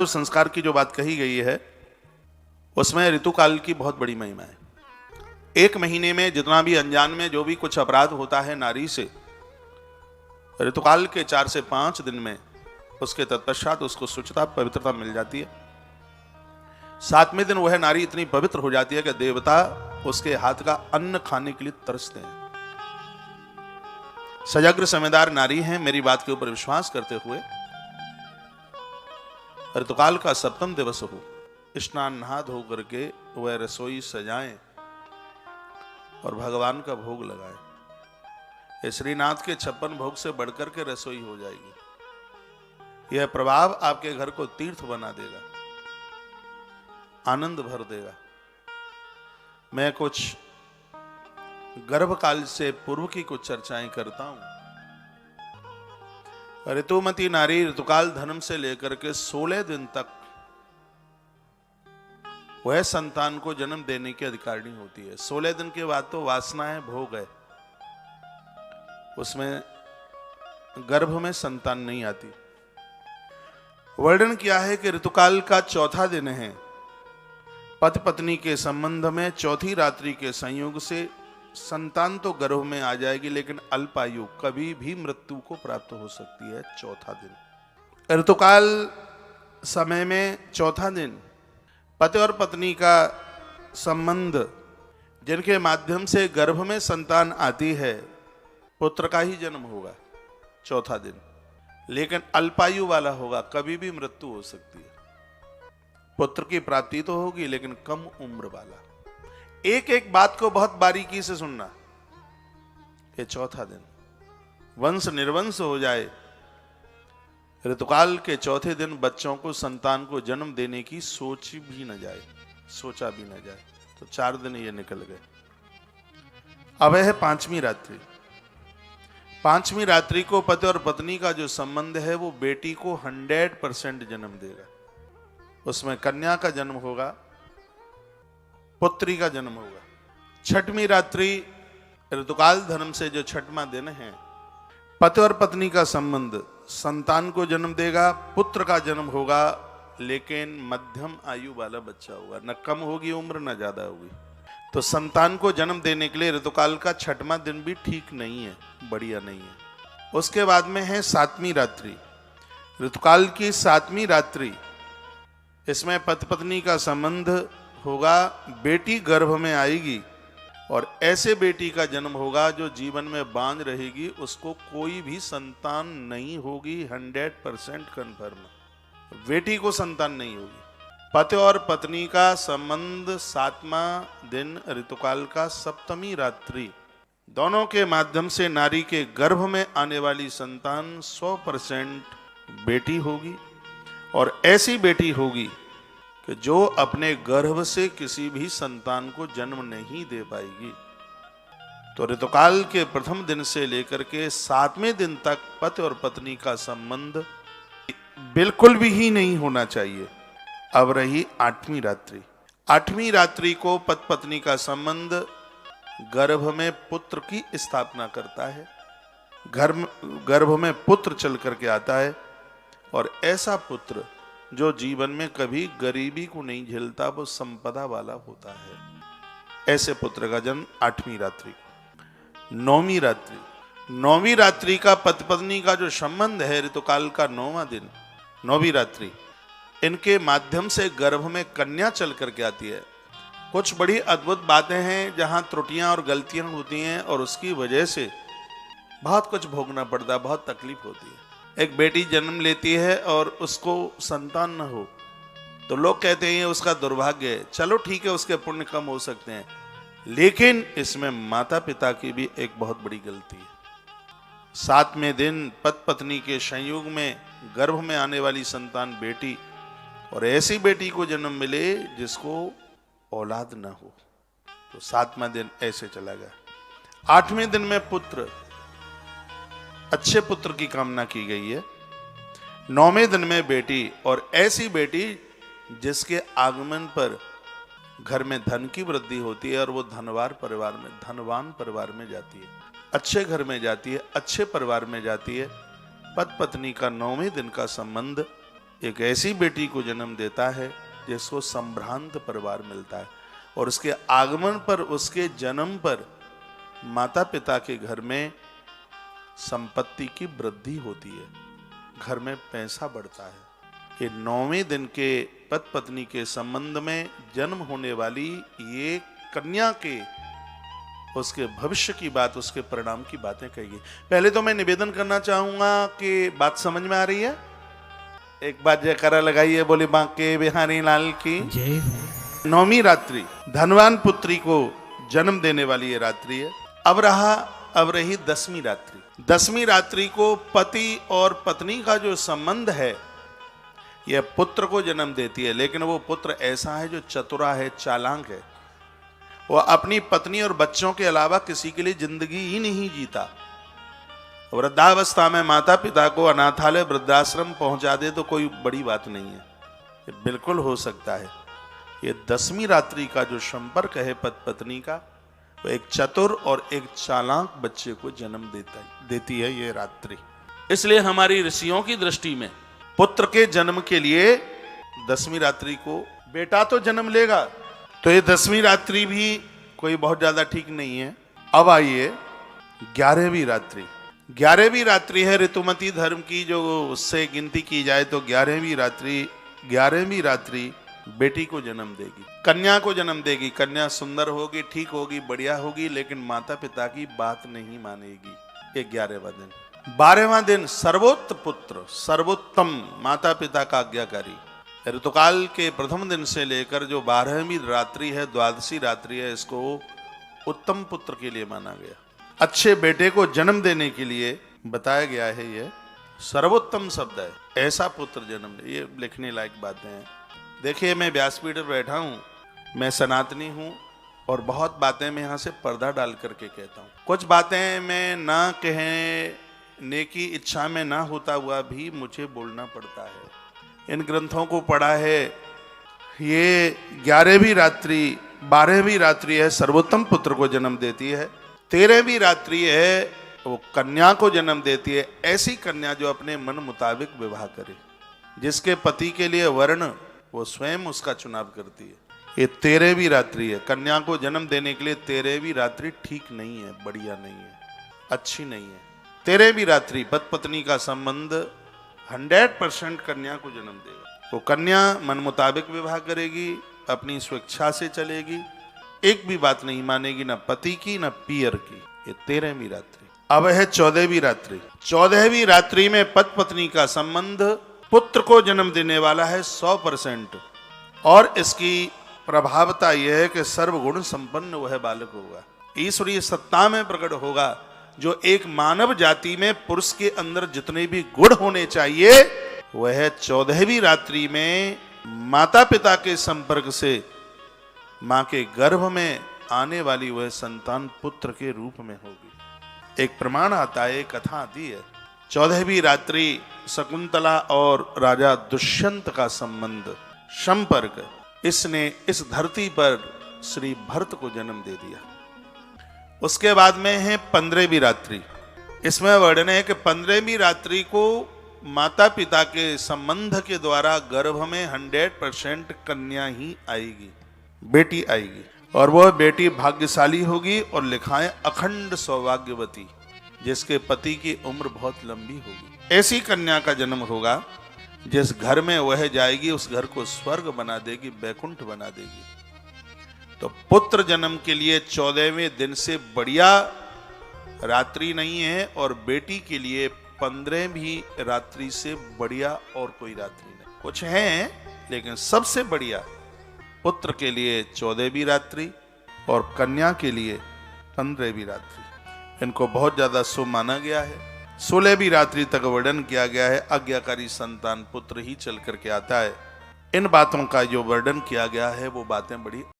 जो संस्कार की जो बात कही गई है उसमें ऋतुकाल की बहुत बड़ी महिमा है। एक महीने में जितना भी अनजान में जो भी कुछ अपराध होता है नारी से, ऋतुकाल के 4 से 5 दिन में उसके तत्पश्चात उसको शुचिता पवित्रता मिल जाती है। 7वें दिन वह नारी इतनी पवित्र हो जाती है कि देवता उसके हाथ का अन्न खाने के लिए तरसते हैं। सजग्र समझदार नारी हैं, मेरी बात के ऊपर विश्वास करते हुए ऋतुकाल का 7वां दिवस हो, स्नान नहा धो करके वह रसोई सजाएं और भगवान का भोग लगाएं। श्रीनाथ के 56 भोग से बढ़कर के रसोई हो जाएगी। यह प्रभाव आपके घर को तीर्थ बना देगा, आनंद भर देगा। मैं कुछ गर्भकाल से पूर्व की कुछ चर्चाएं करता हूं। ऋतुमती नारी ऋतुकाल धर्म से लेकर के 16 दिन तक वह संतान को जन्म देने की अधिकारिणी होती है। 16 दिन के बाद तो वासना है, भोग है, उसमें गर्भ में संतान नहीं आती। वर्णन किया है कि ऋतुकाल का 4था दिन है। पति पत्नी के संबंध में 4थी रात्रि के संयोग से संतान तो गर्भ में आ जाएगी, लेकिन अल्पायु कभी भी मृत्यु को प्राप्त हो सकती है। 4था दिन ऋतुकाल समय में 4था दिन पति और पत्नी का संबंध जिनके माध्यम से गर्भ में संतान आती है, पुत्र का ही जन्म होगा 4था दिन, लेकिन अल्पायु वाला होगा, कभी भी मृत्यु हो सकती है। पुत्र की प्राप्ति तो होगी लेकिन कम उम्र वाला। एक एक बात को बहुत बारीकी से सुनना। ये 4था दिन वंश निर्वंश हो जाए, ऋतुकाल के 4थे दिन बच्चों को, संतान को जन्म देने की सोचा भी न जाए, तो 4 दिन ये निकल गए। अब है 5वीं रात्रि। 5वीं रात्रि को पति और पत्नी का जो संबंध है वो बेटी को 100% जन्म देगा। उसमें कन्या का जन्म होगा, पुत्री का जन्म होगा। 6वीं रात्रि ऋतुकाल धर्म से जो 6वां दिन है, पति और पत्नी का संबंध संतान को जन्म देगा, पुत्र का जन्म होगा, लेकिन मध्यम आयु वाला बच्चा होगा, न कम होगी उम्र न ज्यादा होगी। तो संतान को जन्म देने के लिए ऋतुकाल का 6वां दिन भी ठीक नहीं है, बढ़िया नहीं है। उसके बाद में है 7वीं रात्रि। ऋतुकाल की 7वीं रात्रि, इसमें पति पत्नी का संबंध होगा, बेटी गर्भ में आएगी और ऐसे बेटी का जन्म होगा जो जीवन में बांझ रहेगी, उसको कोई भी संतान नहीं होगी। 100% कन्फर्म, बेटी को संतान नहीं होगी। पति और पत्नी का संबंध 7वां दिन ऋतुकाल का 7वीं रात्रि, दोनों के माध्यम से नारी के गर्भ में आने वाली संतान 100% बेटी होगी, और ऐसी बेटी होगी कि जो अपने गर्भ से किसी भी संतान को जन्म नहीं दे पाएगी। तो ऋतुकाल के प्रथम दिन से लेकर के 7वें दिन तक पति और पत्नी का संबंध बिल्कुल भी ही नहीं होना चाहिए। अब रही 8वीं रात्रि। 8वीं रात्रि को पति पत्नी का संबंध गर्भ में पुत्र की स्थापना करता है, गर्भ में पुत्र चल करके आता है, और ऐसा पुत्र जो जीवन में कभी गरीबी को नहीं झेलता, वो संपदा वाला होता है। ऐसे पुत्र का जन्म 8वीं रात्रि को। 9वीं रात्रि। 9वीं रात्रि का पति पत्नी का जो संबंध है, ऋतुकाल का 9वां दिन, 9वीं रात्रि, इनके माध्यम से गर्भ में कन्या चल करके आती है। कुछ बड़ी अद्भुत बातें हैं जहां त्रुटियां और गलतियां होती हैं और उसकी वजह से बहुत कुछ भोगना पड़ता है, बहुत तकलीफ होती है। एक बेटी जन्म लेती है और उसको संतान न हो तो लोग कहते हैं उसका दुर्भाग्य है। चलो ठीक है, उसके पुण्य कम हो सकते हैं, लेकिन इसमें माता पिता की भी एक बहुत बड़ी गलती है। 7वें दिन पति पत्नी के संयोग में गर्भ में आने वाली संतान बेटी, और ऐसी बेटी को जन्म मिले जिसको औलाद न हो, तो 7वां दिन ऐसे चला गया। 8वें दिन में पुत्र, अच्छे पुत्र की कामना की गई है। 9वें दिन में बेटी, और ऐसी बेटी जिसके आगमन पर घर में धन की वृद्धि होती है और वो धनवान परिवार में जाती है, अच्छे घर में जाती है, अच्छे परिवार में जाती है। पति पत्नी का 9वें दिन का संबंध एक ऐसी बेटी को जन्म देता है जिसको संभ्रांत परिवार मिलता है, और उसके आगमन पर, उसके जन्म पर माता पिता के घर में संपत्ति की वृद्धि होती है, घर में पैसा बढ़ता है। कि 9वें दिन के पति पत्नी के संबंध में जन्म होने वाली ये कन्या के उसके भविष्य की बात, उसके परिणाम की बातें कही। पहले तो मैं निवेदन करना चाहूंगा कि बात समझ में आ रही है? एक बात जयकारा लगाइए, बोले बांके बिहारी लाल की जय। 9वीं रात्रि धनवान पुत्री को जन्म देने वाली ये रात्रि है। अब रही 10वीं रात्रि। 10वीं रात्रि को पति और पत्नी का जो संबंध है यह पुत्र को जन्म देती है, लेकिन वो पुत्र ऐसा है जो चतुरा है, चालाक है। वो अपनी पत्नी और बच्चों के अलावा किसी के लिए जिंदगी ही नहीं जीता। वृद्धावस्था में माता पिता को अनाथालय वृद्धाश्रम पहुंचा दे तो कोई बड़ी बात नहीं है, ये बिल्कुल हो सकता है। ये 10वीं रात्रि का जो संपर्क है पति पत्नी का, वो एक चतुर और एक चालाक बच्चे को जन्म देती है ये रात्रि। इसलिए हमारी ऋषियों की दृष्टि में पुत्र के जन्म के लिए 10वीं रात्रि को, बेटा तो जन्म लेगा तो ये 10वीं रात्रि भी कोई बहुत ज्यादा ठीक नहीं है। अब आइए 11वीं रात्रि। 11वीं रात्रि है ऋतुमती धर्म की, जो उससे गिनती की जाए तो 11वीं रात्रि बेटी को जन्म देगी, कन्या को जन्म देगी। कन्या सुंदर होगी, ठीक होगी, बढ़िया होगी, लेकिन माता पिता की बात नहीं मानेगी। ये 11वां दिन। 12वां दिन सर्वोत्त पुत्र, सर्वोत्तम माता पिता का आज्ञाकारी। ऋतुकाल के प्रथम दिन से लेकर जो 12वीं रात्रि है, द्वादशी रात्रि है, इसको उत्तम पुत्र के लिए माना गया। अच्छे बेटे को जन्म देने के लिए बताया गया है। ये सर्वोत्तम शब्द है, ऐसा पुत्र जन्म दे। ये लिखने लायक बातें हैं। देखिए, मैं व्यासपीठ पर बैठा हूँ, मैं सनातनी हूँ, और बहुत बातें मैं यहाँ से पर्दा डाल करके कहता हूँ। कुछ बातें मैं ना कहने की इच्छा में ना होता हुआ भी मुझे बोलना पड़ता है। इन ग्रंथों को पढ़ा है। ये 11वीं रात्रि 12वीं रात्रि है, सर्वोत्तम पुत्र को जन्म देती है। 13वीं रात्रि है, वो कन्या को जन्म देती है। ऐसी कन्या जो अपने मन मुताबिक विवाह करे, जिसके पति के लिए वर्ण वो स्वयं उसका चुनाव करती है। ये 13वीं रात्रि है। कन्या को जन्म देने के लिए 13वीं रात्रि ठीक नहीं है, बढ़िया नहीं है, अच्छी नहीं है। 13वीं रात्रि पति पत्नी का संबंध 100% कन्या को जन्म देगा। वो कन्या मन मुताबिक विवाह करेगी, अपनी स्वेच्छा से चलेगी, एक भी बात नहीं मानेगी, ना पति की ना पियर की। ये 13वीं रात्रि। अब है 14वीं रात्रि। 14वीं रात्रि में पति पत्नी का संबंध पुत्र को जन्म देने वाला है 100%, और इसकी प्रभावता यह है कि सर्वगुण संपन्न वह बालक होगा, ईश्वरीय सत्ता में प्रकट होगा। जो एक मानव जाति में पुरुष के अंदर जितने भी गुण होने चाहिए, वह 14वीं रात्रि में माता पिता के संपर्क से मां के गर्भ में आने वाली वह संतान पुत्र के रूप में होगी। एक प्रमाण आता है, कथा आती है। 14वीं रात्रि शकुंतला और राजा दुष्यंत का संबंध, संपर्क, इसने इस धरती पर श्री भरत को जन्म दे दिया। उसके बाद में है 15वीं रात्रि। इसमें वर्णन है कि 15वीं रात्रि को माता पिता के संबंध के द्वारा गर्भ में 100% कन्या ही आएगी, बेटी आएगी, और वह बेटी भाग्यशाली होगी और लिखाएं अखंड सौभाग्यवती, जिसके पति की उम्र बहुत लंबी होगी। ऐसी कन्या का जन्म होगा जिस घर में वह जाएगी उस घर को स्वर्ग बना देगी, बैकुंठ बना देगी। तो पुत्र जन्म के लिए 14वें दिन से बढ़िया रात्रि नहीं है, और बेटी के लिए 15वीं रात्रि से बढ़िया और कोई रात्रि नहीं। कुछ हैं, लेकिन सबसे बढ़िया पुत्र के लिए 14वीं रात्रि और कन्या के लिए 15वीं रात्रि। इनको बहुत ज्यादा शुभ माना गया है। 16वीं रात्रि तक वर्णन किया गया है। आज्ञाकारी संतान पुत्र ही चल करके आता है। इन बातों का जो वर्णन किया गया है वो बातें बड़ी